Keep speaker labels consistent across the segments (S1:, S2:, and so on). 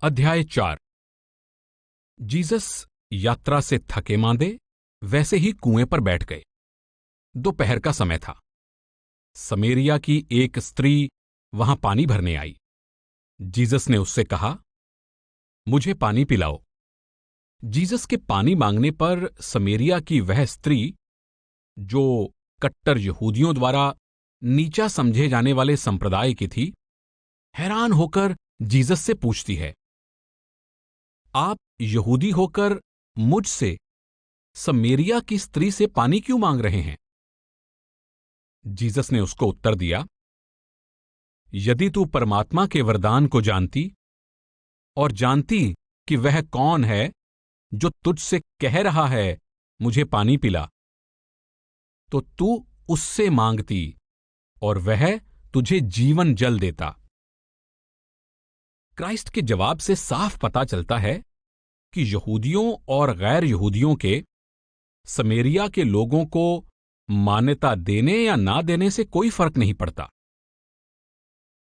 S1: अध्याय 4। जीसस यात्रा से थके मांदे वैसे ही कुएं पर बैठ गए। दोपहर का समय था। समरिया की एक स्त्री वहां पानी भरने आई। जीसस ने उससे कहा, मुझे पानी पिलाओ। जीसस के पानी मांगने पर समरिया की वह स्त्री, जो कट्टर यहूदियों द्वारा नीचा समझे जाने वाले संप्रदाय की थी, हैरान होकर जीसस से पूछती है, आप यहूदी होकर मुझसे समरिया की स्त्री से पानी क्यों मांग रहे हैं? जीसस ने उसको उत्तर दिया, यदि तू परमात्मा के वरदान को जानती और जानती कि वह कौन है जो तुझसे कह रहा है मुझे पानी पिला, तो तू उससे मांगती और वह तुझे जीवन जल देता। क्राइस्ट के जवाब से साफ पता चलता है कि यहूदियों और गैर यहूदियों के, समरिया के लोगों को मान्यता देने या ना देने से कोई फर्क नहीं पड़ता।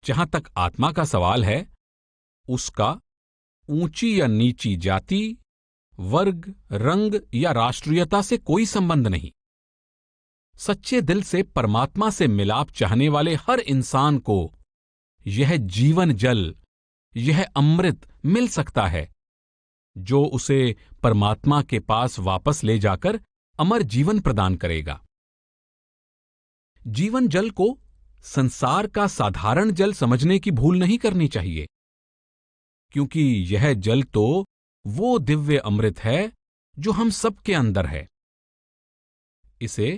S1: जहां तक आत्मा का सवाल है, उसका ऊंची या नीची जाति, वर्ग, रंग या राष्ट्रीयता से कोई संबंध नहीं। सच्चे दिल से परमात्मा से मिलाप चाहने वाले हर इंसान को यह जीवन जल, यह अमृत मिल सकता है, जो उसे परमात्मा के पास वापस ले जाकर अमर जीवन प्रदान करेगा। जीवन जल को संसार का साधारण जल समझने की भूल नहीं करनी चाहिए, क्योंकि यह जल तो वो दिव्य अमृत है जो हम सबके अंदर है। इसे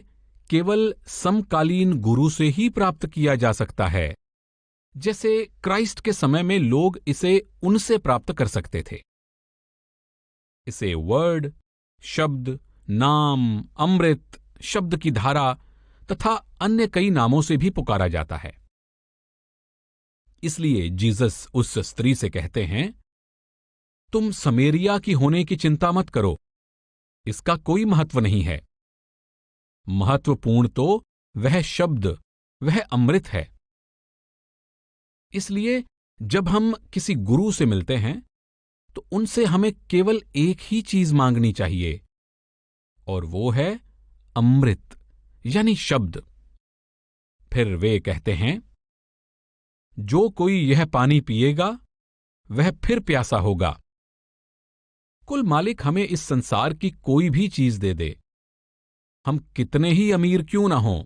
S1: केवल समकालीन गुरु से ही प्राप्त किया जा सकता है, जैसे क्राइस्ट के समय में लोग इसे उनसे प्राप्त कर सकते थे। इसे वर्ड, शब्द, नाम, अमृत, शब्द की धारा तथा अन्य कई नामों से भी पुकारा जाता है। इसलिए जीसस उस स्त्री से कहते हैं, तुम समरिया की होने की चिंता मत करो, इसका कोई महत्व नहीं है। महत्वपूर्ण तो वह शब्द, वह अमृत है। इसलिए जब हम किसी गुरु से मिलते हैं तो उनसे हमें केवल एक ही चीज मांगनी चाहिए, और वो है अमृत यानी शब्द। फिर वे कहते हैं, जो कोई यह पानी पिएगा वह फिर प्यासा होगा। कुल मालिक हमें इस संसार की कोई भी चीज दे दे, हम कितने ही अमीर क्यों ना हों,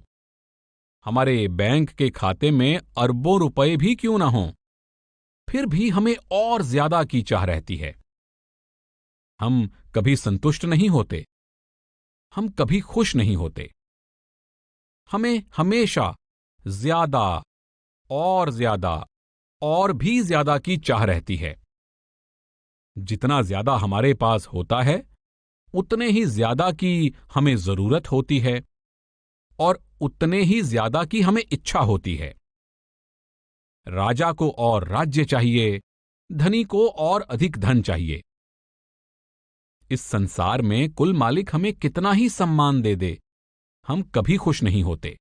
S1: हमारे बैंक के खाते में अरबों रुपए भी क्यों ना हों, फिर भी हमें और ज्यादा की चाह रहती है। हम कभी संतुष्ट नहीं होते, हम कभी खुश नहीं होते। हमें हमेशा ज्यादा और भी ज्यादा की चाह रहती है। जितना ज्यादा हमारे पास होता है, उतने ही ज्यादा की हमें जरूरत होती है और उतने ही ज्यादा की हमें इच्छा होती है। राजा को और राज्य चाहिए, धनी को और अधिक धन चाहिए। इस संसार में कुल मालिक हमें कितना ही सम्मान दे दे, हम कभी खुश नहीं होते।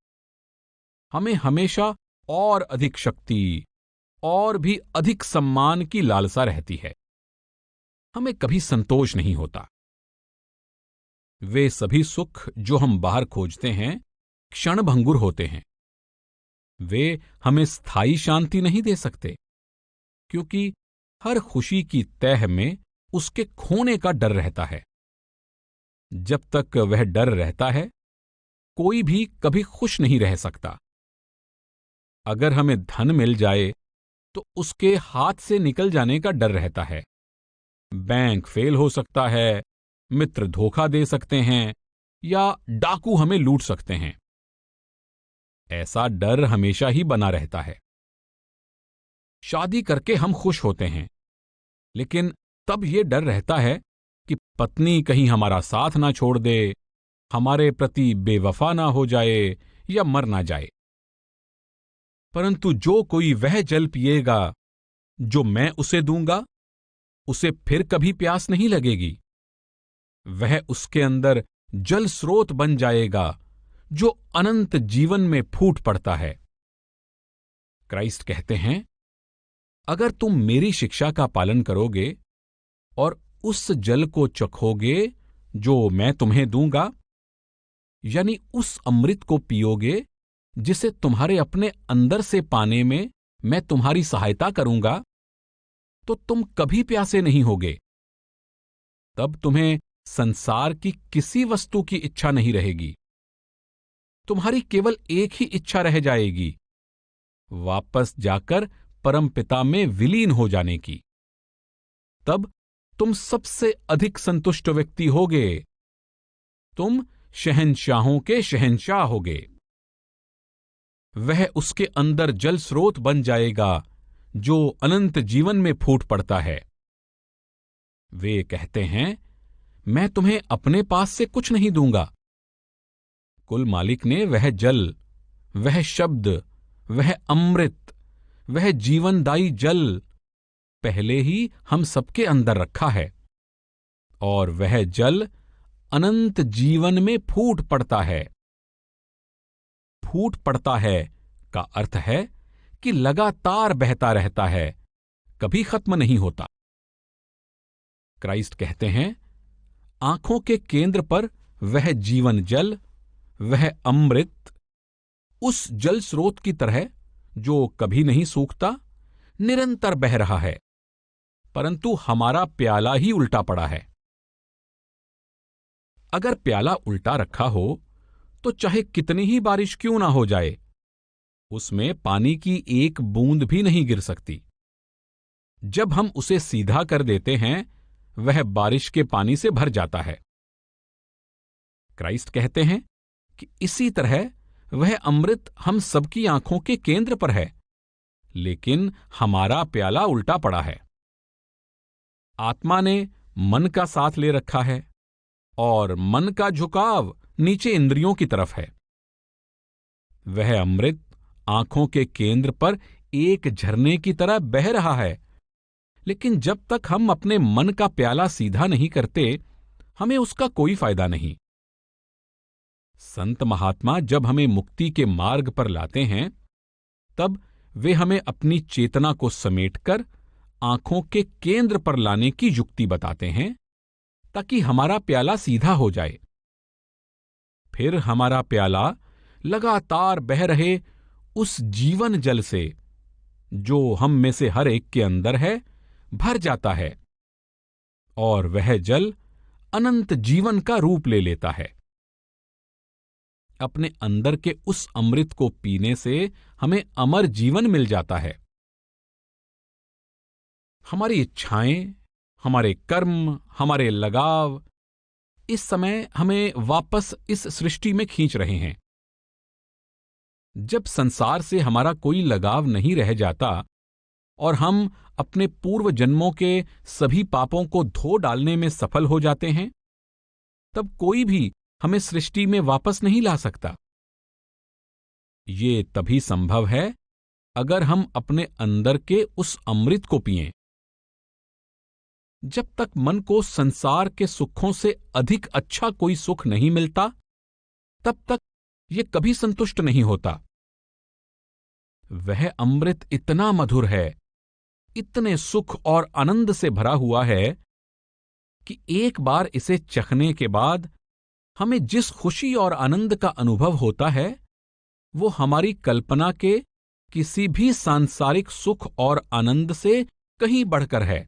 S1: हमें हमेशा और अधिक शक्ति और भी अधिक सम्मान की लालसा रहती है। हमें कभी संतोष नहीं होता। वे सभी सुख जो हम बाहर खोजते हैं, क्षणभंगुर होते हैं। वे हमें स्थायी शांति नहीं दे सकते, क्योंकि हर खुशी की तह में उसके खोने का डर रहता है। जब तक वह डर रहता है, कोई भी कभी खुश नहीं रह सकता। अगर हमें धन मिल जाए तो उसके हाथ से निकल जाने का डर रहता है। बैंक फेल हो सकता है, मित्र धोखा दे सकते हैं या डाकू हमें लूट सकते हैं। ऐसा डर हमेशा ही बना रहता है। शादी करके हम खुश होते हैं, लेकिन तब यह डर रहता है कि पत्नी कहीं हमारा साथ ना छोड़ दे, हमारे प्रति बेवफा ना हो जाए या मर ना जाए। परंतु जो कोई वह जल पिएगा जो मैं उसे दूंगा, उसे फिर कभी प्यास नहीं लगेगी। वह उसके अंदर जल स्रोत बन जाएगा जो अनंत जीवन में फूट पड़ता है। क्राइस्ट कहते हैं, अगर तुम मेरी शिक्षा का पालन करोगे और उस जल को चखोगे जो मैं तुम्हें दूंगा, यानी उस अमृत को पियोगे जिसे तुम्हारे अपने अंदर से पाने में मैं तुम्हारी सहायता करूंगा, तो तुम कभी प्यासे नहीं होगे। तब तुम्हें संसार की किसी वस्तु की इच्छा नहीं रहेगी। तुम्हारी केवल एक ही इच्छा रह जाएगी, वापस जाकर परमपिता में विलीन हो जाने की। तब तुम सबसे अधिक संतुष्ट व्यक्ति होगे। तुम शहंशाहों के शहंशाह होगे। वह उसके अंदर जल स्रोत बन जाएगा जो अनंत जीवन में फूट पड़ता है। वे कहते हैं, मैं तुम्हें अपने पास से कुछ नहीं दूंगा। कुल मालिक ने वह जल, वह शब्द, वह अमृत, वह जीवनदायी जल पहले ही हम सबके अंदर रखा है, और वह जल अनंत जीवन में फूट पड़ता है। फूट पड़ता है का अर्थ है कि लगातार बहता रहता है, कभी खत्म नहीं होता। क्राइस्ट कहते हैं, आंखों के केंद्र पर वह जीवन जल, वह अमृत, उस जल स्रोत की तरह जो कभी नहीं सूखता, निरंतर बह रहा है, परंतु हमारा प्याला ही उल्टा पड़ा है। अगर प्याला उल्टा रखा हो तो चाहे कितनी ही बारिश क्यों ना हो जाए, उसमें पानी की एक बूंद भी नहीं गिर सकती। जब हम उसे सीधा कर देते हैं, वह बारिश के पानी से भर जाता है। क्राइस्ट कहते हैं कि इसी तरह वह अमृत हम सबकी आंखों के केंद्र पर है, लेकिन हमारा प्याला उल्टा पड़ा है। आत्मा ने मन का साथ ले रखा है और मन का झुकाव नीचे इंद्रियों की तरफ है। वह अमृत आंखों के केंद्र पर एक झरने की तरह बह रहा है, लेकिन जब तक हम अपने मन का प्याला सीधा नहीं करते, हमें उसका कोई फायदा नहीं। संत महात्मा जब हमें मुक्ति के मार्ग पर लाते हैं, तब वे हमें अपनी चेतना को समेटकर आंखों के केंद्र पर लाने की युक्ति बताते हैं, ताकि हमारा प्याला सीधा हो जाए। फिर हमारा प्याला लगातार बह रहे उस जीवन जल से, जो हम में से हर एक के अंदर है, भर जाता है, और वह जल अनंत जीवन का रूप ले लेता है। अपने अंदर के उस अमृत को पीने से हमें अमर जीवन मिल जाता है। हमारी इच्छाएं, हमारे कर्म, हमारे लगाव इस समय हमें वापस इस सृष्टि में खींच रहे हैं। जब संसार से हमारा कोई लगाव नहीं रह जाता और हम अपने पूर्व जन्मों के सभी पापों को धो डालने में सफल हो जाते हैं, तब कोई भी हमें सृष्टि में वापस नहीं ला सकता। ये तभी संभव है अगर हम अपने अंदर के उस अमृत को पिएं। जब तक मन को संसार के सुखों से अधिक अच्छा कोई सुख नहीं मिलता, तब तक ये कभी संतुष्ट नहीं होता। वह अमृत इतना मधुर है, इतने सुख और आनंद से भरा हुआ है कि एक बार इसे चखने के बाद हमें जिस खुशी और आनंद का अनुभव होता है, वो हमारी कल्पना के किसी भी सांसारिक सुख और आनंद से कहीं बढ़कर है।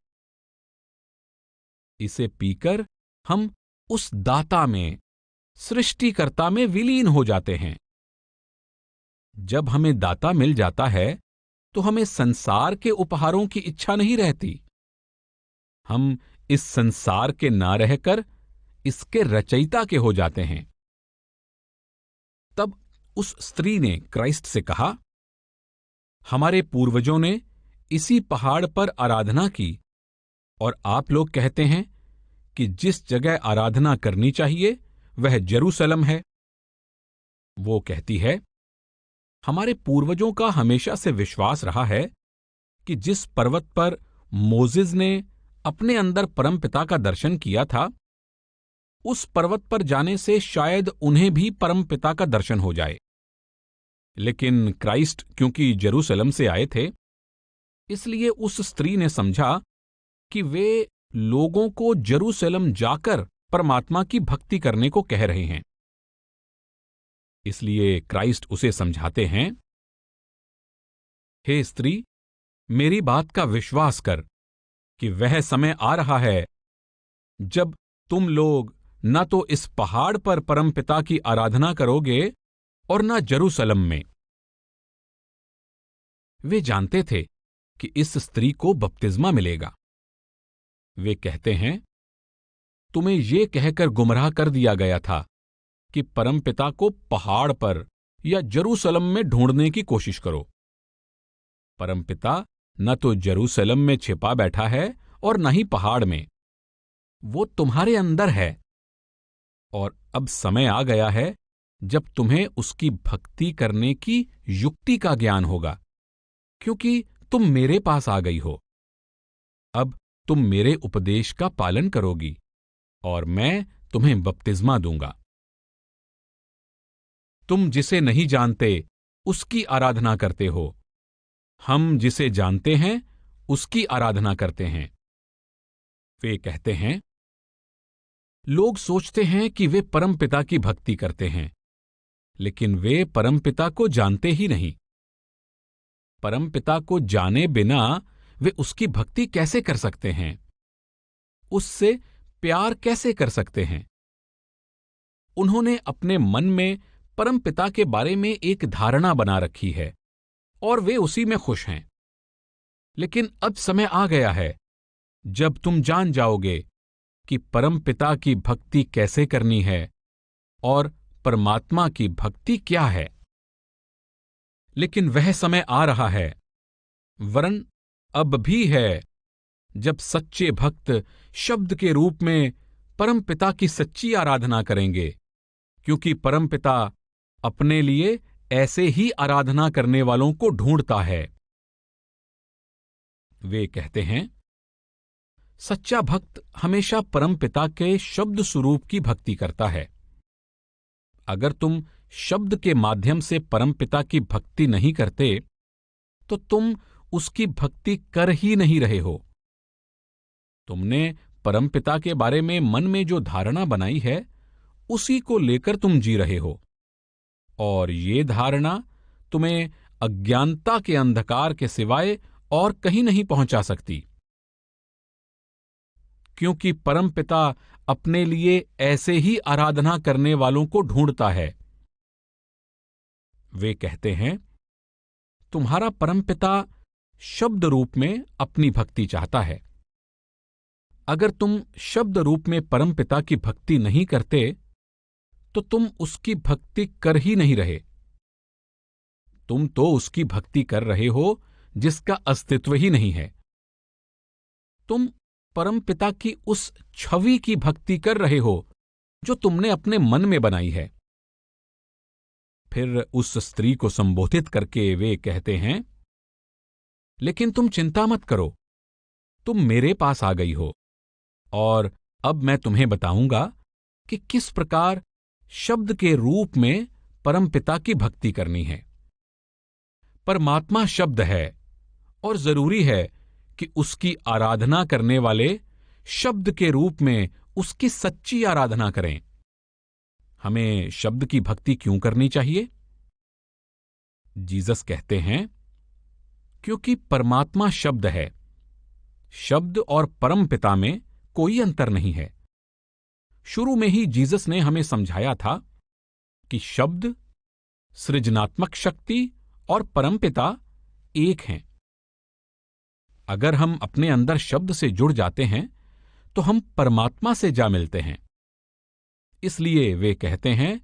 S1: इसे पीकर हम उस दाता में, सृष्टिकर्ता में विलीन हो जाते हैं। जब हमें दाता मिल जाता है, तो हमें संसार के उपहारों की इच्छा नहीं रहती। हम इस संसार के ना रहकर इसके रचयिता के हो जाते हैं। तब उस स्त्री ने क्राइस्ट से कहा, हमारे पूर्वजों ने इसी पहाड़ पर आराधना की, और आप लोग कहते हैं कि जिस जगह आराधना करनी चाहिए वह जेरूसलम है। वो कहती है, हमारे पूर्वजों का हमेशा से विश्वास रहा है कि जिस पर्वत पर मोजिस ने अपने अंदर परमपिता का दर्शन किया था, उस पर्वत पर जाने से शायद उन्हें भी परमपिता का दर्शन हो जाए। लेकिन क्राइस्ट क्योंकि जेरूसलम से आए थे, इसलिए उस स्त्री ने समझा कि वे लोगों को यरूशलेम जाकर परमात्मा की भक्ति करने को कह रहे हैं। इसलिए क्राइस्ट उसे समझाते हैं, हे स्त्री, मेरी बात का विश्वास कर कि वह समय आ रहा है जब तुम लोग न तो इस पहाड़ पर परमपिता की आराधना करोगे और न यरूशलेम में। वे जानते थे कि इस स्त्री को बपतिस्मा मिलेगा। वे कहते हैं, तुम्हें यह कहकर गुमराह कर दिया गया था कि परमपिता को पहाड़ पर या यरूशलेम में ढूंढने की कोशिश करो। परमपिता न तो यरूशलेम में छिपा बैठा है और न ही पहाड़ में, वो तुम्हारे अंदर है। और अब समय आ गया है जब तुम्हें उसकी भक्ति करने की युक्ति का ज्ञान होगा, क्योंकि तुम मेरे पास आ गई हो। अब तुम मेरे उपदेश का पालन करोगी और मैं तुम्हें बपतिस्मा दूंगा। तुम जिसे नहीं जानते उसकी आराधना करते हो, हम जिसे जानते हैं उसकी आराधना करते हैं। वे कहते हैं, लोग सोचते हैं कि वे परमपिता की भक्ति करते हैं, लेकिन वे परमपिता को जानते ही नहीं। परमपिता को जाने बिना वे उसकी भक्ति कैसे कर सकते हैं? उससे प्यार कैसे कर सकते हैं? उन्होंने अपने मन में परमपिता के बारे में एक धारणा बना रखी है और वे उसी में खुश हैं। लेकिन अब समय आ गया है जब तुम जान जाओगे कि परमपिता की भक्ति कैसे करनी है और परमात्मा की भक्ति क्या है। लेकिन वह समय आ रहा है, वरन अब भी है, जब सच्चे भक्त शब्द के रूप में परमपिता की सच्ची आराधना करेंगे, क्योंकि परमपिता अपने लिए ऐसे ही आराधना करने वालों को ढूंढता है। वे कहते हैं, सच्चा भक्त हमेशा परमपिता के शब्द स्वरूप की भक्ति करता है। अगर तुम शब्द के माध्यम से परमपिता की भक्ति नहीं करते तो तुम उसकी भक्ति कर ही नहीं रहे हो। तुमने परमपिता के बारे में मन में जो धारणा बनाई है उसी को लेकर तुम जी रहे हो, और ये धारणा तुम्हें अज्ञानता के अंधकार के सिवाय और कहीं नहीं पहुंचा सकती, क्योंकि परमपिता अपने लिए ऐसे ही आराधना करने वालों को ढूंढता है। वे कहते हैं, तुम्हारा परमपिता शब्द रूप में अपनी भक्ति चाहता है। अगर तुम शब्द रूप में परमपिता की भक्ति नहीं करते तो तुम उसकी भक्ति कर ही नहीं रहे। तुम तो उसकी भक्ति कर रहे हो जिसका अस्तित्व ही नहीं है। तुम परमपिता की उस छवि की भक्ति कर रहे हो जो तुमने अपने मन में बनाई है। फिर उस स्त्री को संबोधित करके वे कहते हैं, लेकिन तुम चिंता मत करो, तुम मेरे पास आ गई हो, और अब मैं तुम्हें बताऊंगा कि किस प्रकार शब्द के रूप में परमपिता की भक्ति करनी है। परमात्मा शब्द है और जरूरी है कि उसकी आराधना करने वाले शब्द के रूप में उसकी सच्ची आराधना करें। हमें शब्द की भक्ति क्यों करनी चाहिए? जीसस कहते हैं, क्योंकि परमात्मा शब्द है। शब्द और परमपिता में कोई अंतर नहीं है। शुरू में ही जीसस ने हमें समझाया था कि शब्द, सृजनात्मक शक्ति और परमपिता एक हैं। अगर हम अपने अंदर शब्द से जुड़ जाते हैं तो हम परमात्मा से जा मिलते हैं। इसलिए वे कहते हैं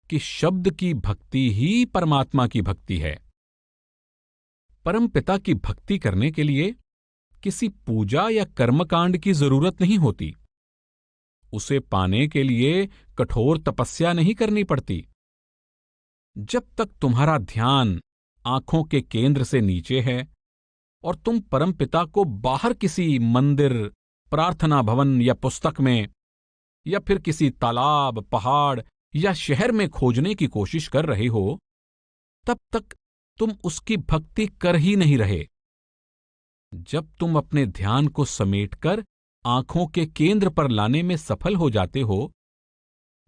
S1: कि शब्द की भक्ति ही परमात्मा की भक्ति है। परमपिता की भक्ति करने के लिए किसी पूजा या कर्मकांड की जरूरत नहीं होती। उसे पाने के लिए कठोर तपस्या नहीं करनी पड़ती। जब तक तुम्हारा ध्यान आंखों के केंद्र से नीचे है और तुम परमपिता को बाहर किसी मंदिर, प्रार्थना भवन या पुस्तक में या फिर किसी तालाब, पहाड़ या शहर में खोजने की कोशिश कर रहे हो, तब तक तुम उसकी भक्ति कर ही नहीं रहे। जब तुम अपने ध्यान को समेटकर आंखों के केंद्र पर लाने में सफल हो जाते हो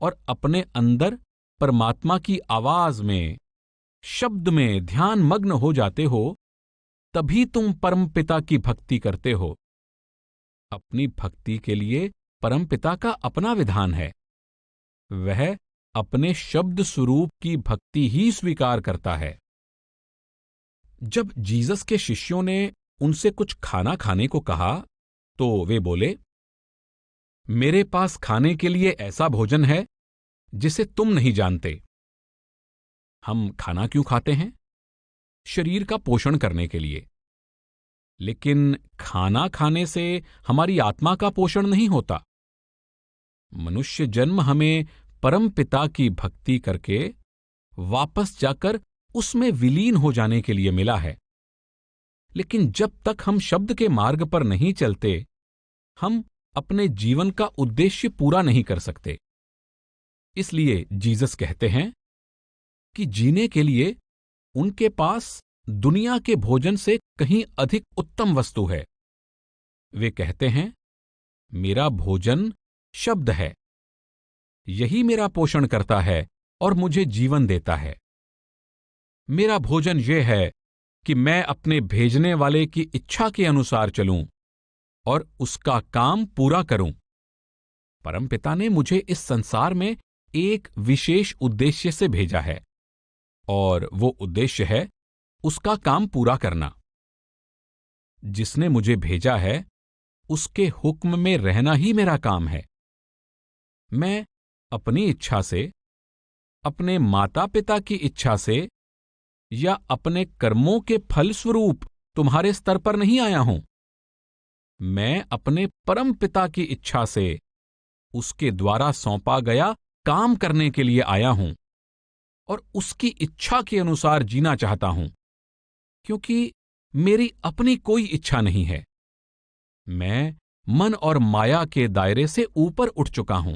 S1: और अपने अंदर परमात्मा की आवाज में, शब्द में ध्यान मग्न हो जाते हो, तभी तुम परमपिता की भक्ति करते हो। अपनी भक्ति के लिए परमपिता का अपना विधान है। वह अपने शब्द स्वरूप की भक्ति ही स्वीकार करता है। जब जीसस के शिष्यों ने उनसे कुछ खाना खाने को कहा तो वे बोले, मेरे पास खाने के लिए ऐसा भोजन है जिसे तुम नहीं जानते। हम खाना क्यों खाते हैं? शरीर का पोषण करने के लिए। लेकिन खाना खाने से हमारी आत्मा का पोषण नहीं होता। मनुष्य जन्म हमें परमपिता की भक्ति करके वापस जाकर उसमें विलीन हो जाने के लिए मिला है। लेकिन जब तक हम शब्द के मार्ग पर नहीं चलते, हम अपने जीवन का उद्देश्य पूरा नहीं कर सकते। इसलिए जीसस कहते हैं कि जीने के लिए उनके पास दुनिया के भोजन से कहीं अधिक उत्तम वस्तु है। वे कहते हैं, मेरा भोजन शब्द है, यही मेरा पोषण करता है और मुझे जीवन देता है। मेरा भोजन यह है कि मैं अपने भेजने वाले की इच्छा के अनुसार चलूं और उसका काम पूरा करूं। परमपिता ने मुझे इस संसार में एक विशेष उद्देश्य से भेजा है और वो उद्देश्य है उसका काम पूरा करना। जिसने मुझे भेजा है उसके हुक्म में रहना ही मेरा काम है। मैं अपनी इच्छा से, अपने माता पिता की इच्छा से या अपने कर्मों के फलस्वरूप तुम्हारे स्तर पर नहीं आया हूं। मैं अपने परम पिता की इच्छा से, उसके द्वारा सौंपा गया काम करने के लिए आया हूं और उसकी इच्छा के अनुसार जीना चाहता हूं, क्योंकि मेरी अपनी कोई इच्छा नहीं है। मैं मन और माया के दायरे से ऊपर उठ चुका हूं।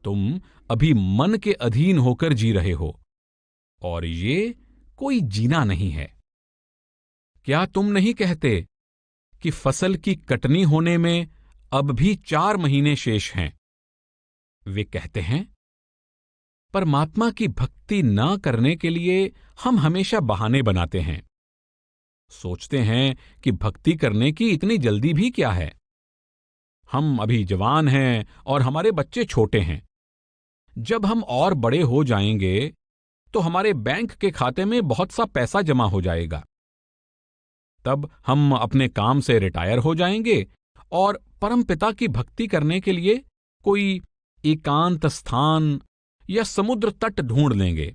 S1: तुम अभी मन के अधीन होकर जी रहे हो और ये कोई जीना नहीं है। क्या तुम नहीं कहते कि फसल की कटनी होने में अब भी 4 महीने शेष हैं? वे कहते हैं, परमात्मा की भक्ति न करने के लिए हम हमेशा बहाने बनाते हैं। सोचते हैं कि भक्ति करने की इतनी जल्दी भी क्या है। हम अभी जवान हैं और हमारे बच्चे छोटे हैं। जब हम और बड़े हो जाएंगे तो हमारे बैंक के खाते में बहुत सा पैसा जमा हो जाएगा। तब हम अपने काम से रिटायर हो जाएंगे और परमपिता की भक्ति करने के लिए कोई एकांत स्थान या समुद्र तट ढूंढ लेंगे।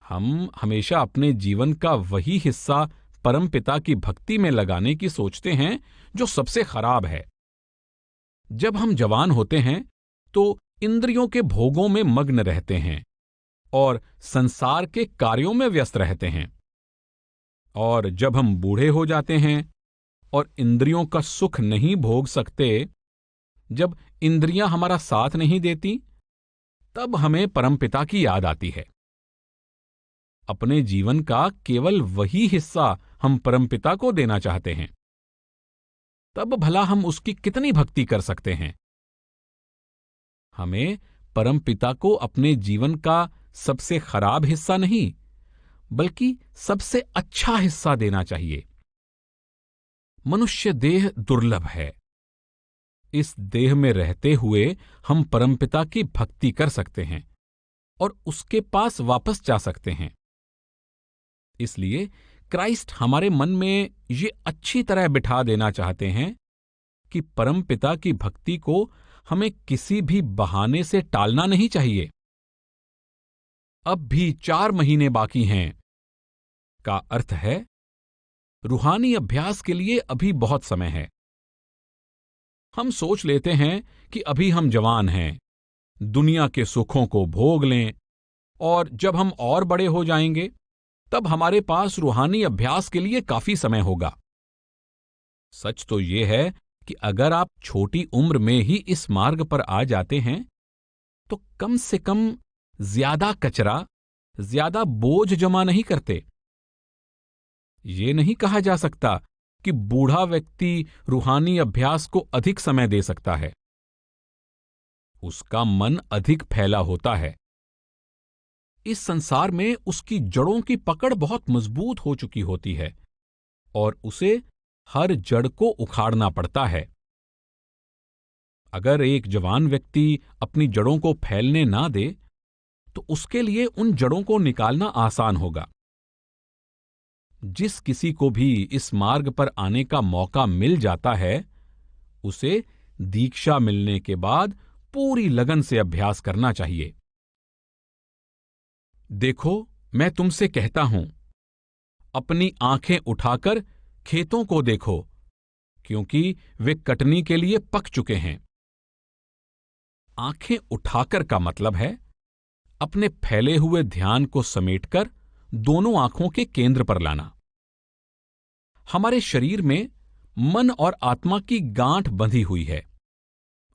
S1: हम हमेशा अपने जीवन का वही हिस्सा परमपिता की भक्ति में लगाने की सोचते हैं जो सबसे खराब है। जब हम जवान होते हैं तो इंद्रियों के भोगों में मग्न रहते हैं और संसार के कार्यों में व्यस्त रहते हैं। और जब हम बूढ़े हो जाते हैं और इंद्रियों का सुख नहीं भोग सकते, जब इंद्रियां हमारा साथ नहीं देती, तब हमें परमपिता की याद आती है। अपने जीवन का केवल वही हिस्सा हम परमपिता को देना चाहते हैं। तब भला हम उसकी कितनी भक्ति कर सकते हैं? हमें परमपिता को अपने जीवन का सबसे खराब हिस्सा नहीं, बल्कि सबसे अच्छा हिस्सा देना चाहिए। मनुष्य देह दुर्लभ है। इस देह में रहते हुए हम परमपिता की भक्ति कर सकते हैं और उसके पास वापस जा सकते हैं। इसलिए क्राइस्ट हमारे मन में ये अच्छी तरह बिठा देना चाहते हैं कि परमपिता की भक्ति को हमें किसी भी बहाने से टालना नहीं चाहिए। अब भी 4 महीने बाकी हैं का अर्थ है रूहानी अभ्यास के लिए अभी बहुत समय है। हम सोच लेते हैं कि अभी हम जवान हैं, दुनिया के सुखों को भोग लें और जब हम और बड़े हो जाएंगे तब हमारे पास रूहानी अभ्यास के लिए काफी समय होगा। सच तो यह है कि अगर आप छोटी उम्र में ही इस मार्ग पर आ जाते हैं तो कम से कम ज्यादा कचरा, ज्यादा बोझ जमा नहीं करते। ये नहीं कहा जा सकता कि बूढ़ा व्यक्ति रूहानी अभ्यास को अधिक समय दे सकता है। उसका मन अधिक फैला होता है। इस संसार में उसकी जड़ों की पकड़ बहुत मजबूत हो चुकी होती है और उसे हर जड़ को उखाड़ना पड़ता है। अगर एक जवान व्यक्ति अपनी जड़ों को फैलने ना दे तो उसके लिए उन जड़ों को निकालना आसान होगा। जिस किसी को भी इस मार्ग पर आने का मौका मिल जाता है, उसे दीक्षा मिलने के बाद पूरी लगन से अभ्यास करना चाहिए। देखो, मैं तुमसे कहता हूं, अपनी आंखें उठाकर खेतों को देखो, क्योंकि वे कटनी के लिए पक चुके हैं। आंखें उठाकर का मतलब है अपने फैले हुए ध्यान को समेटकर दोनों आंखों के केंद्र पर लाना। हमारे शरीर में मन और आत्मा की गांठ बंधी हुई है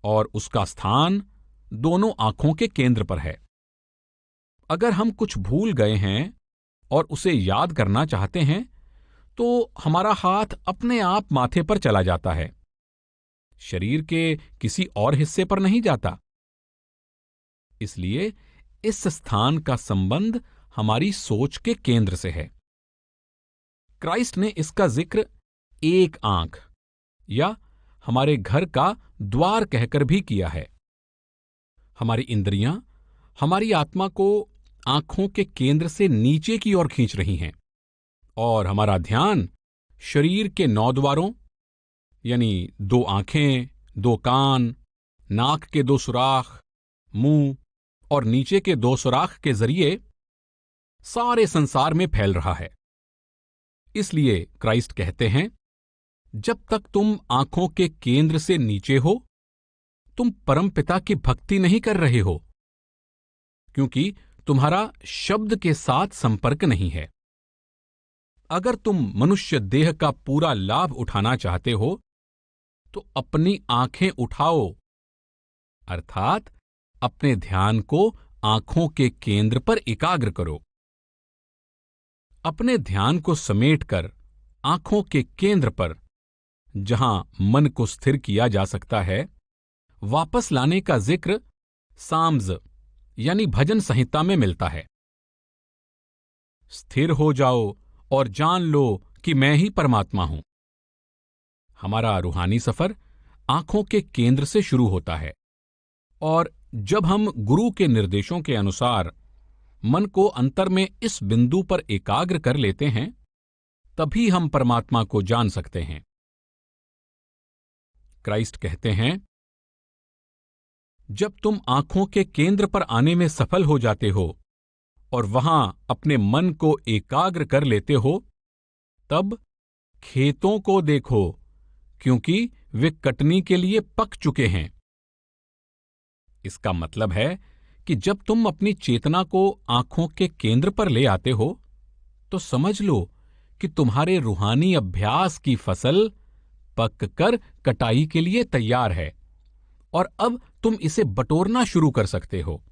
S1: और उसका स्थान दोनों आंखों के केंद्र पर है। अगर हम कुछ भूल गए हैं और उसे याद करना चाहते हैं तो हमारा हाथ अपने आप माथे पर चला जाता है, शरीर के किसी और हिस्से पर नहीं जाता। इसलिए इस स्थान का संबंध हमारी सोच के केंद्र से है। क्राइस्ट ने इसका जिक्र एक आंख या हमारे घर का द्वार कहकर भी किया है। हमारी इंद्रियां हमारी आत्मा को आंखों के केंद्र से नीचे की ओर खींच रही हैं और हमारा ध्यान शरीर के 9 द्वारों यानी 2 आंखें, 2 कान, नाक के 2 सुराख, मुंह और नीचे के 2 सुराख के जरिए सारे संसार में फैल रहा है। इसलिए क्राइस्ट कहते हैं, जब तक तुम आंखों के केंद्र से नीचे हो, तुम परमपिता की भक्ति नहीं कर रहे हो, क्योंकि तुम्हारा शब्द के साथ संपर्क नहीं है। अगर तुम मनुष्य देह का पूरा लाभ उठाना चाहते हो तो अपनी आंखें उठाओ, अर्थात अपने ध्यान को आंखों के केंद्र पर एकाग्र करो। अपने ध्यान को समेटकर आंखों के केंद्र पर, जहां मन को स्थिर किया जा सकता है, वापस लाने का जिक्र साम्स यानी भजन संहिता में मिलता है। स्थिर हो जाओ और जान लो कि मैं ही परमात्मा हूं। हमारा रूहानी सफर आंखों के केंद्र से शुरू होता है और जब हम गुरु के निर्देशों के अनुसार मन को अंतर में इस बिंदु पर एकाग्र कर लेते हैं, तभी हम परमात्मा को जान सकते हैं। क्राइस्ट कहते हैं, जब तुम आंखों के केंद्र पर आने में सफल हो जाते हो और वहां अपने मन को एकाग्र कर लेते हो, तब खेतों को देखो, क्योंकि वे कटनी के लिए पक चुके हैं। इसका मतलब है कि जब तुम अपनी चेतना को आंखों के केंद्र पर ले आते हो, तो समझ लो कि तुम्हारे रूहानी अभ्यास की फसल पककर कटाई के लिए तैयार है और अब तुम इसे बटोरना शुरू कर सकते हो।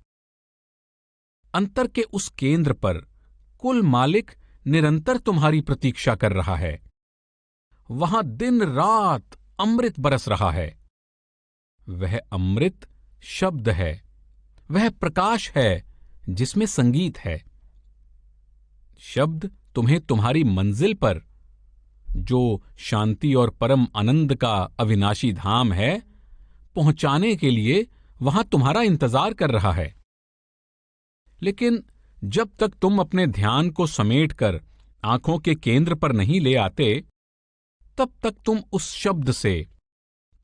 S1: अंतर के उस केंद्र पर कुल मालिक निरंतर तुम्हारी प्रतीक्षा कर रहा है। वहां दिन रात अमृत बरस रहा है। वह अमृत शब्द है, वह प्रकाश है जिसमें संगीत है। शब्द तुम्हें तुम्हारी मंजिल पर, जो शांति और परम आनंद का अविनाशी धाम है, पहुंचाने के लिए वहां तुम्हारा इंतजार कर रहा है। लेकिन जब तक तुम अपने ध्यान को समेटकर आंखों के केंद्र पर नहीं ले आते, तब तक तुम उस शब्द से,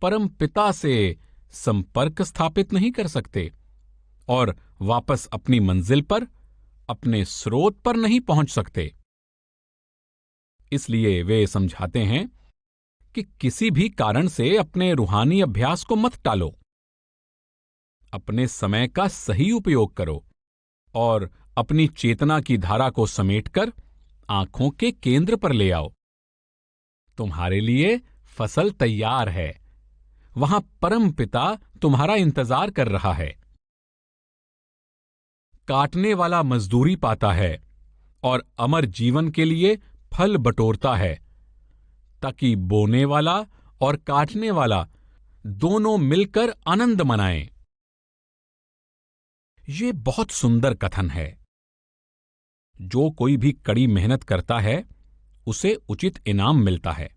S1: परम पिता से संपर्क स्थापित नहीं कर सकते और वापस अपनी मंजिल पर, अपने स्रोत पर नहीं पहुंच सकते। इसलिए वे समझाते हैं कि किसी भी कारण से अपने रूहानी अभ्यास को मत टालो। अपने समय का सही उपयोग करो और अपनी चेतना की धारा को समेटकर आंखों के केंद्र पर ले आओ। तुम्हारे लिए फसल तैयार है। वहां परम पिता तुम्हारा इंतजार कर रहा है। काटने वाला मजदूरी पाता है और अमर जीवन के लिए फल बटोरता है। ताकि बोने वाला और काटने वाला दोनों मिलकर आनंद मनाएं। ये बहुत सुंदर कथन है। जो कोई भी कड़ी मेहनत करता है उसे उचित इनाम मिलता है।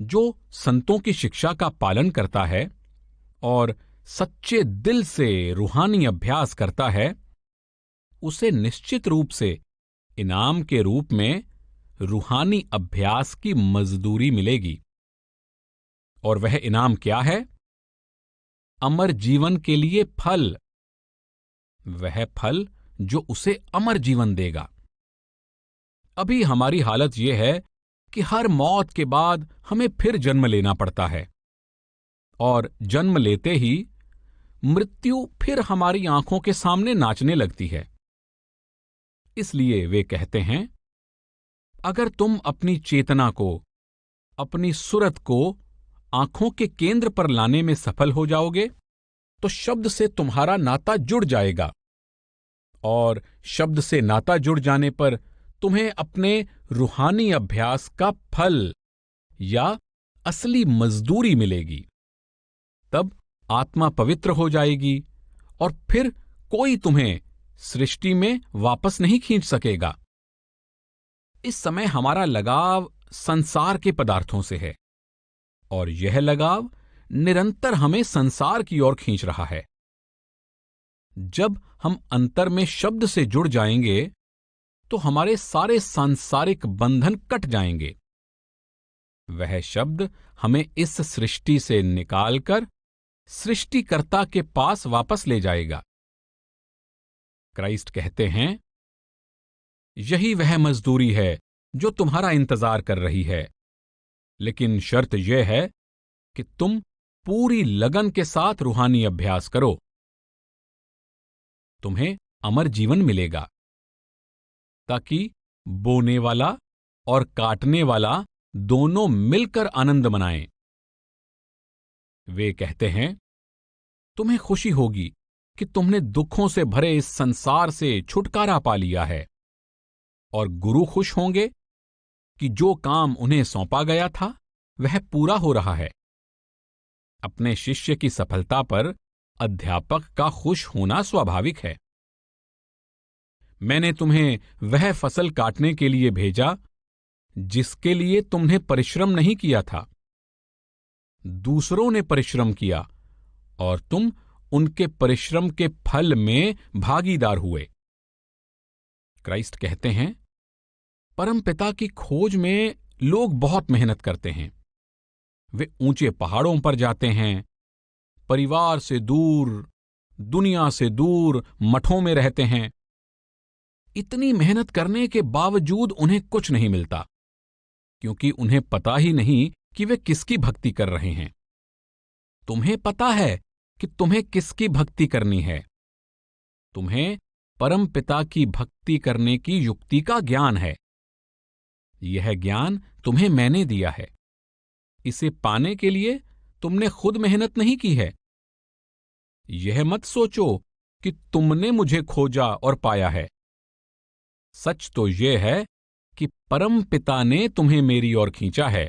S1: जो संतों की शिक्षा का पालन करता है और सच्चे दिल से रूहानी अभ्यास करता है, उसे निश्चित रूप से इनाम के रूप में रूहानी अभ्यास की मजदूरी मिलेगी। और वह इनाम क्या है? अमर जीवन के लिए फल। वह फल जो उसे अमर जीवन देगा। अभी हमारी हालत यह है कि हर मौत के बाद हमें फिर जन्म लेना पड़ता है, और जन्म लेते ही मृत्यु फिर हमारी आंखों के सामने नाचने लगती है। इसलिए वे कहते हैं, अगर तुम अपनी चेतना को, अपनी सुरत को आंखों के केंद्र पर लाने में सफल हो जाओगे, तो शब्द से तुम्हारा नाता जुड़ जाएगा, और शब्द से नाता जुड़ जाने पर तुम्हें अपने रूहानी अभ्यास का फल या असली मजदूरी मिलेगी। तब आत्मा पवित्र हो जाएगी और फिर कोई तुम्हें सृष्टि में वापस नहीं खींच सकेगा। इस समय हमारा लगाव संसार के पदार्थों से है, और यह लगाव निरंतर हमें संसार की ओर खींच रहा है। जब हम अंतर में शब्द से जुड़ जाएंगे तो हमारे सारे सांसारिक बंधन कट जाएंगे। वह शब्द हमें इस सृष्टि से निकालकर सृष्टिकर्ता के पास वापस ले जाएगा। क्राइस्ट कहते हैं, यही वह मजदूरी है जो तुम्हारा इंतजार कर रही है, लेकिन शर्त यह है कि तुम पूरी लगन के साथ रूहानी अभ्यास करो। तुम्हें अमर जीवन मिलेगा, ताकि बोने वाला और काटने वाला दोनों मिलकर आनंद मनाएं। वे कहते हैं, तुम्हें खुशी होगी कि तुमने दुखों से भरे इस संसार से छुटकारा पा लिया है, और गुरु खुश होंगे कि जो काम उन्हें सौंपा गया था वह पूरा हो रहा है। अपने शिष्य की सफलता पर अध्यापक का खुश होना स्वाभाविक है। मैंने तुम्हें वह फसल काटने के लिए भेजा जिसके लिए तुमने परिश्रम नहीं किया था। दूसरों ने परिश्रम किया और तुम उनके परिश्रम के फल में भागीदार हुए। क्राइस्ट कहते हैं, परमपिता की खोज में लोग बहुत मेहनत करते हैं। वे ऊंचे पहाड़ों पर जाते हैं, परिवार से दूर, दुनिया से दूर मठों में रहते हैं। इतनी मेहनत करने के बावजूद उन्हें कुछ नहीं मिलता, क्योंकि उन्हें पता ही नहीं कि वे किसकी भक्ति कर रहे हैं। तुम्हें पता है कि तुम्हें किसकी भक्ति करनी है। तुम्हें परमपिता की भक्ति करने की युक्ति का ज्ञान है। यह ज्ञान तुम्हें मैंने दिया है। इसे पाने के लिए तुमने खुद मेहनत नहीं की है। यह मत सोचो कि तुमने मुझे खोजा और पाया है। सच तो यह है कि परमपिता ने तुम्हें मेरी ओर खींचा है।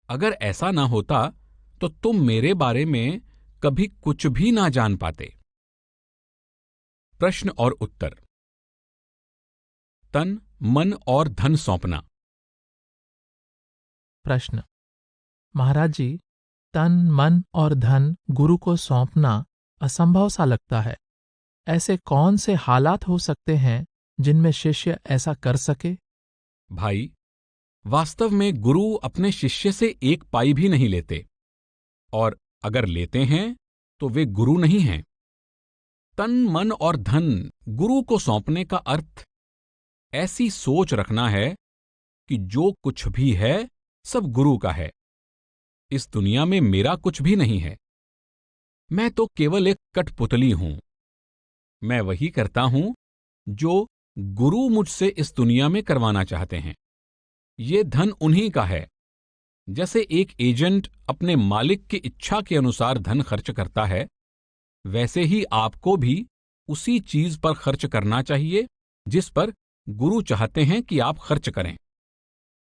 S1: अगर ऐसा ना होता तो तुम मेरे बारे में कभी कुछ भी ना जान पाते। प्रश्न और उत्तर। तन, मन और धन सौंपना।
S2: प्रश्न। महाराज जी, तन, मन और धन गुरु को सौंपना असंभव सा लगता है। ऐसे कौन से हालात हो सकते हैं जिनमें शिष्य ऐसा कर सके?
S1: भाई, वास्तव में गुरु अपने शिष्य से एक पाई भी नहीं लेते, और अगर लेते हैं तो वे गुरु नहीं हैं। तन, मन और धन गुरु को सौंपने का अर्थ ऐसी सोच रखना है कि जो कुछ भी है सब गुरु का है। इस दुनिया में मेरा कुछ भी नहीं है। मैं तो केवल एक कठपुतली हूं। मैं वही करता हूं जो गुरु मुझसे इस दुनिया में करवाना चाहते हैं। ये धन उन्हीं का है। जैसे एक एजेंट अपने मालिक की इच्छा के अनुसार धन खर्च करता है, वैसे ही आपको भी उसी चीज पर खर्च करना चाहिए जिस पर गुरु चाहते हैं कि आप खर्च करें।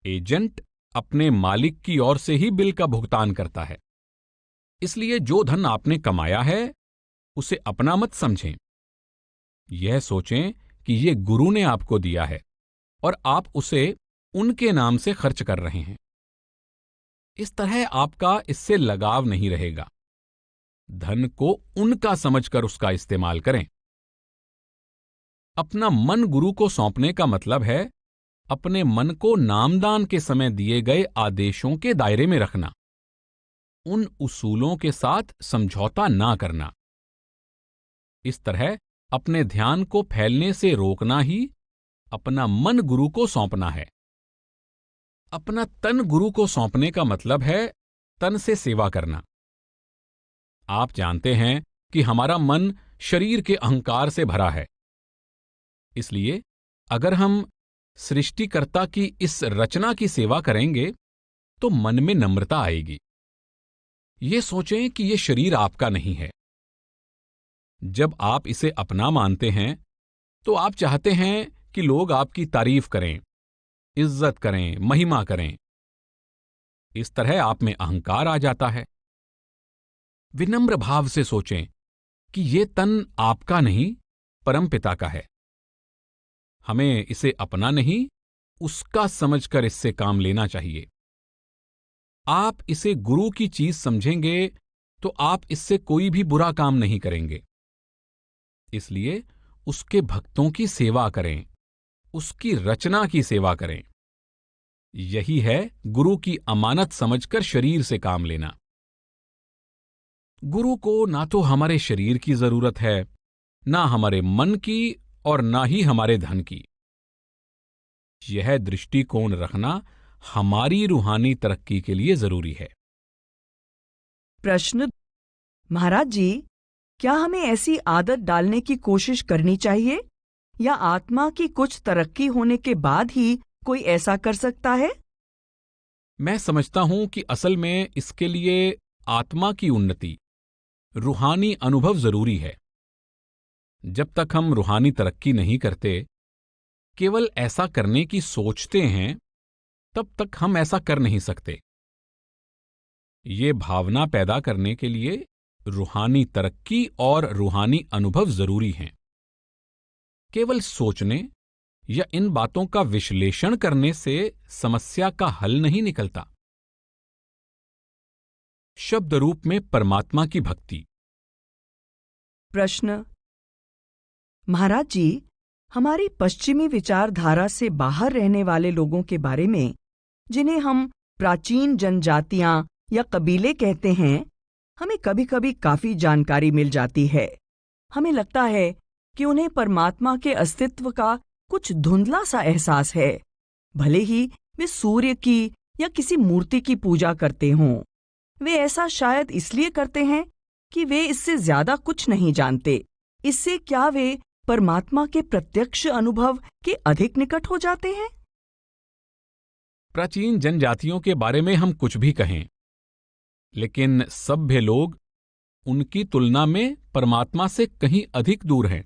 S1: एजेंट अपने मालिक की ओर से ही बिल का भुगतान करता है। इसलिए जो धन आपने कमाया है उसे अपना मत समझें। यह सोचें कि यह गुरु ने आपको दिया है और आप उसे उनके नाम से खर्च कर रहे हैं। इस तरह आपका इससे लगाव नहीं रहेगा। धन को उनका समझकर उसका इस्तेमाल करें। अपना मन गुरु को सौंपने का मतलब है अपने मन को नामदान के समय दिए गए आदेशों के दायरे में रखना, उन उसूलों के साथ समझौता ना करना। इस तरह अपने ध्यान को फैलने से रोकना ही अपना मन गुरु को सौंपना है। अपना तन गुरु को सौंपने का मतलब है तन से सेवा करना। आप जानते हैं कि हमारा मन शरीर के अहंकार से भरा है। इसलिए अगर हम सृष्टिकर्ता की इस रचना की सेवा करेंगे तो मन में नम्रता आएगी। ये सोचें कि यह शरीर आपका नहीं है। जब आप इसे अपना मानते हैं तो आप चाहते हैं कि लोग आपकी तारीफ करें, इज्जत करें, महिमा करें। इस तरह आप में अहंकार आ जाता है। विनम्र भाव से सोचें कि यह तन आपका नहीं, परमपिता का है। हमें इसे अपना नहीं, उसका समझकर इससे काम लेना चाहिए। आप इसे गुरु की चीज समझेंगे तो आप इससे कोई भी बुरा काम नहीं करेंगे। इसलिए उसके भक्तों की सेवा करें, उसकी रचना की सेवा करें। यही है गुरु की अमानत समझकर शरीर से काम लेना। गुरु को ना तो हमारे शरीर की जरूरत है, ना हमारे मन की और ना ही हमारे धन की। यह दृष्टिकोण रखना हमारी रूहानी तरक्की के लिए जरूरी है।
S3: प्रश्न: महाराज जी, क्या हमें ऐसी आदत डालने की कोशिश करनी चाहिए या आत्मा की कुछ तरक्की होने के बाद ही कोई ऐसा कर सकता है?
S1: मैं समझता हूं कि असल में इसके लिए आत्मा की उन्नति, रूहानी अनुभव जरूरी है। जब तक हम रूहानी तरक्की नहीं करते, केवल ऐसा करने की सोचते हैं, तब तक हम ऐसा कर नहीं सकते। ये भावना पैदा करने के लिए रूहानी तरक्की और रूहानी अनुभव जरूरी हैं। केवल सोचने या इन बातों का विश्लेषण करने से समस्या का हल नहीं निकलता। शब्द रूप में परमात्मा की भक्ति।
S3: प्रश्न: महाराज जी, हमारी पश्चिमी विचारधारा से बाहर रहने वाले लोगों के बारे में, जिन्हें हम प्राचीन जनजातियां या कबीले कहते हैं, हमें कभी कभी काफी जानकारी मिल जाती है। हमें लगता है कि उन्हें परमात्मा के अस्तित्व का कुछ धुंधला सा एहसास है, भले ही वे सूर्य की या किसी मूर्ति की पूजा करते हों। वे ऐसा शायद इसलिए करते हैं कि वे इससे ज्यादा कुछ नहीं जानते। इससे क्या वे परमात्मा के प्रत्यक्ष अनुभव के अधिक निकट हो जाते हैं?
S1: प्राचीन जनजातियों के बारे में हम कुछ भी कहें, लेकिन सभ्य लोग उनकी तुलना में परमात्मा से कहीं अधिक दूर हैं।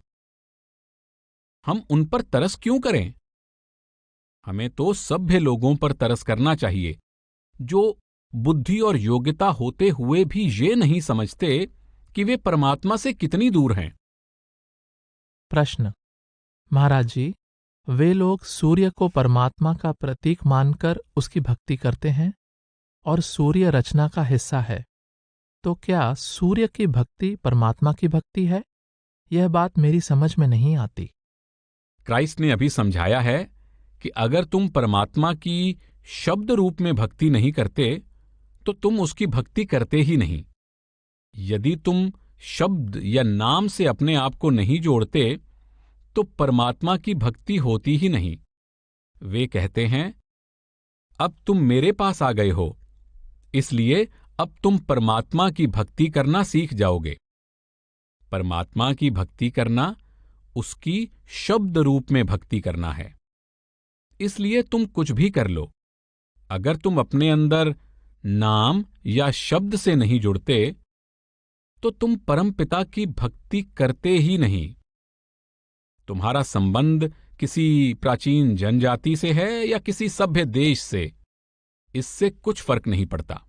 S1: हम उन पर तरस क्यों करें? हमें तो सभ्य लोगों पर तरस करना चाहिए, जो बुद्धि और योग्यता होते हुए भी ये नहीं समझते कि वे परमात्मा से कितनी दूर हैं।
S2: प्रश्न: महाराज जी, वे लोग सूर्य को परमात्मा का प्रतीक मानकर उसकी भक्ति करते हैं और सूर्य रचना का हिस्सा है, तो क्या सूर्य की भक्ति परमात्मा की भक्ति है? यह बात मेरी समझ में नहीं आती।
S1: क्राइस्ट ने अभी समझाया है कि अगर तुम परमात्मा की शब्द रूप में भक्ति नहीं करते तो तुम उसकी भक्ति करते ही नहीं। यदि तुम शब्द या नाम से अपने आप को नहीं जोड़ते तो परमात्मा की भक्ति होती ही नहीं। वे कहते हैं, अब तुम मेरे पास आ गए हो, इसलिए अब तुम परमात्मा की भक्ति करना सीख जाओगे। परमात्मा की भक्ति करना उसकी शब्द रूप में भक्ति करना है। इसलिए तुम कुछ भी कर लो, अगर तुम अपने अंदर नाम या शब्द से नहीं जुड़ते तो तुम परमपिता की भक्ति करते ही नहीं। तुम्हारा संबंध किसी प्राचीन जनजाति से है या किसी सभ्य देश से, इससे कुछ फर्क नहीं पड़ता।